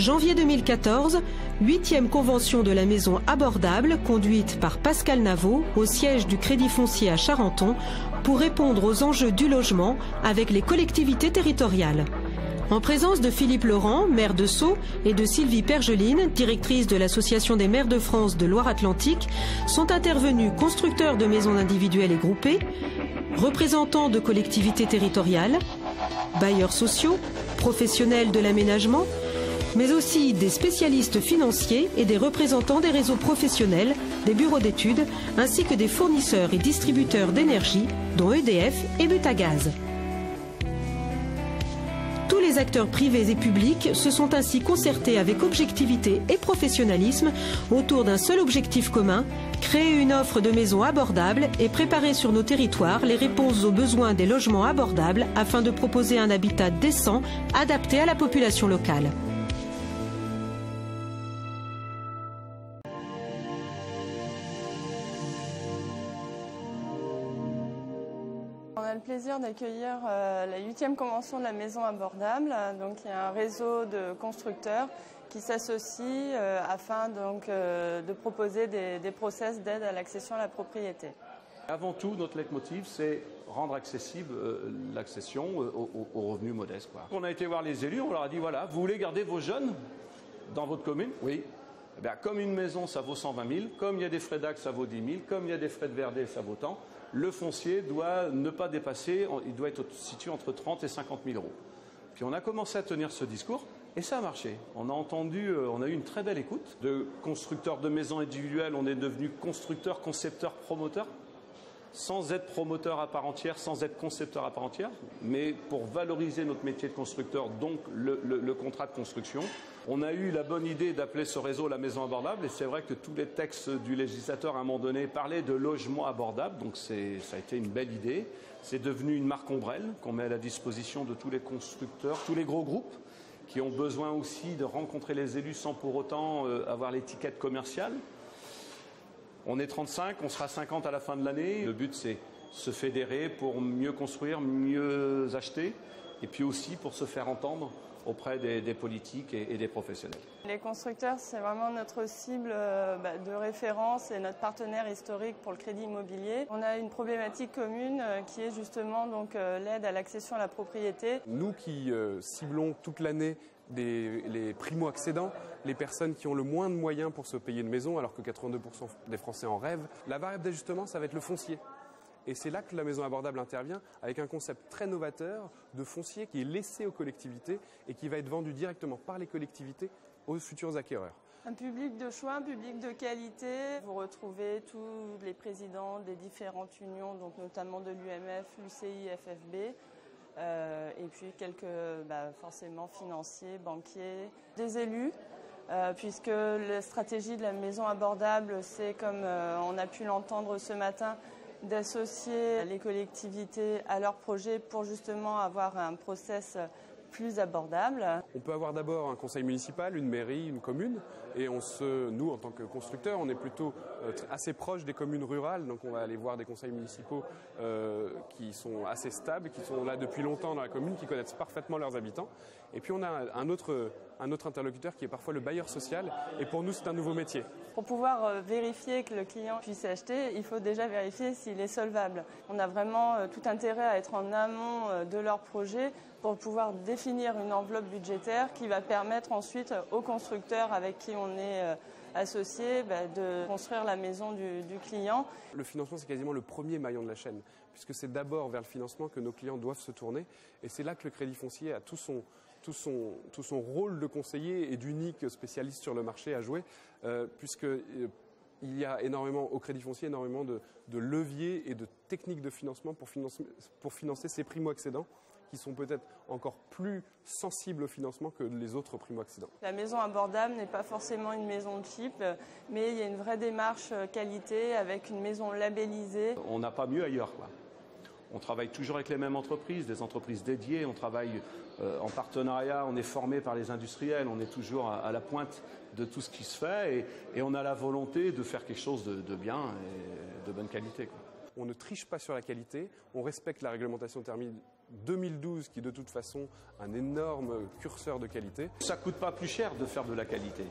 Janvier 2014, 8e convention de la maison abordable conduite par Pascal Navot au siège du Crédit Foncier à Charenton pour répondre aux enjeux du logement avec les collectivités territoriales. En présence de Philippe Laurent, maire de Sceaux, et de Sylvie Pergeline, directrice de l'Association des maires de France de Loire-Atlantique, sont intervenus constructeurs de maisons individuelles et groupées, représentants de collectivités territoriales, bailleurs sociaux, professionnels de l'aménagement, mais aussi des spécialistes financiers et des représentants des réseaux professionnels, des bureaux d'études, ainsi que des fournisseurs et distributeurs d'énergie, dont EDF et Butagaz. Tous les acteurs privés et publics se sont ainsi concertés avec objectivité et professionnalisme autour d'un seul objectif commun, créer une offre de maisons abordables et préparer sur nos territoires les réponses aux besoins des logements abordables afin de proposer un habitat décent, adapté à la population locale. On a le plaisir d'accueillir la 8e convention de la maison abordable. Donc, il y a un réseau de constructeurs qui s'associent afin donc, de proposer des process d'aide à l'accession à la propriété. Avant tout, notre leitmotiv, c'est rendre accessible l'accession aux revenus modestes. On a été voir les élus, on leur a dit voilà, vous voulez garder vos jeunes dans votre commune? Oui. Eh bien, comme une maison, ça vaut 120 000, comme il y a des frais d'accès, ça vaut 10 000, comme il y a des frais de VRD, ça vaut tant. Le foncier doit ne pas dépasser, il doit être situé entre 30 et 50 000 euros. Puis on a commencé à tenir ce discours et ça a marché. On a eu une très belle écoute. De constructeurs de maisons individuelles, on est devenu constructeurs, concepteurs, promoteurs, sans être promoteur à part entière, sans être concepteur à part entière, mais pour valoriser notre métier de constructeur, donc le contrat de construction. On a eu la bonne idée d'appeler ce réseau la maison abordable, et c'est vrai que tous les textes du législateur à un moment donné parlaient de logement abordable, donc ça a été une belle idée. C'est devenu une marque ombrelle qu'on met à la disposition de tous les constructeurs, tous les gros groupes qui ont besoin aussi de rencontrer les élus sans pour autant avoir l'étiquette commerciale. On est 35, on sera 50 à la fin de l'année. Le but, c'est se fédérer pour mieux construire, mieux acheter, et puis aussi pour se faire entendre auprès des politiques et des professionnels. Les constructeurs, c'est vraiment notre cible de référence et notre partenaire historique pour le crédit immobilier. On a une problématique commune qui est justement l'aide à l'accession à la propriété. Nous qui ciblons toute l'année les primo-accédants, les personnes qui ont le moins de moyens pour se payer une maison, alors que 82% des Français en rêvent, la variable d'ajustement, ça va être le foncier. Et c'est là que la maison abordable intervient avec un concept très novateur de foncier qui est laissé aux collectivités et qui va être vendu directement par les collectivités aux futurs acquéreurs. Un public de choix, un public de qualité. Vous retrouvez tous les présidents des différentes unions, donc notamment de l'UMF, l'UCI, FFB, et puis quelques forcément financiers, banquiers, des élus. Puisque la stratégie de la maison abordable, c'est comme on a pu l'entendre ce matin, d'associer les collectivités à leurs projets pour justement avoir un process plus abordable. On peut avoir d'abord un conseil municipal, une mairie, une commune, et nous, en tant que constructeurs, on est plutôt assez proche des communes rurales, donc on va aller voir des conseils municipaux qui sont assez stables, qui sont là depuis longtemps dans la commune, qui connaissent parfaitement leurs habitants. Et puis on a un autre interlocuteur qui est parfois le bailleur social, et pour nous c'est un nouveau métier. Pour pouvoir vérifier que le client puisse acheter, il faut déjà vérifier s'il est solvable. On a vraiment tout intérêt à être en amont de leur projet pour pouvoir définir une enveloppe budgétaire qui va permettre ensuite aux constructeurs avec qui on est associé de construire la maison du client. Le financement, c'est quasiment le premier maillon de la chaîne, puisque c'est d'abord vers le financement que nos clients doivent se tourner, et c'est là que le Crédit Foncier a tout son rôle de conseiller et d'unique spécialiste sur le marché à jouer, puisqu'il y a au Crédit Foncier énormément de leviers et de techniques de financement pour financer ces primo-accédants qui sont peut-être encore plus sensibles au financement que les autres primo-accédants. La maison abordable n'est pas forcément une maison cheap, mais il y a une vraie démarche qualité avec une maison labellisée. On n'a pas mieux ailleurs, quoi. On travaille toujours avec les mêmes entreprises, des entreprises dédiées, on travaille en partenariat, on est formé par les industriels, on est toujours à la pointe de tout ce qui se fait et on a la volonté de faire quelque chose de bien et de bonne qualité, quoi. On ne triche pas sur la qualité, on respecte la réglementation thermique 2012 qui est de toute façon un énorme curseur de qualité. Ça ne coûte pas plus cher de faire de la qualité.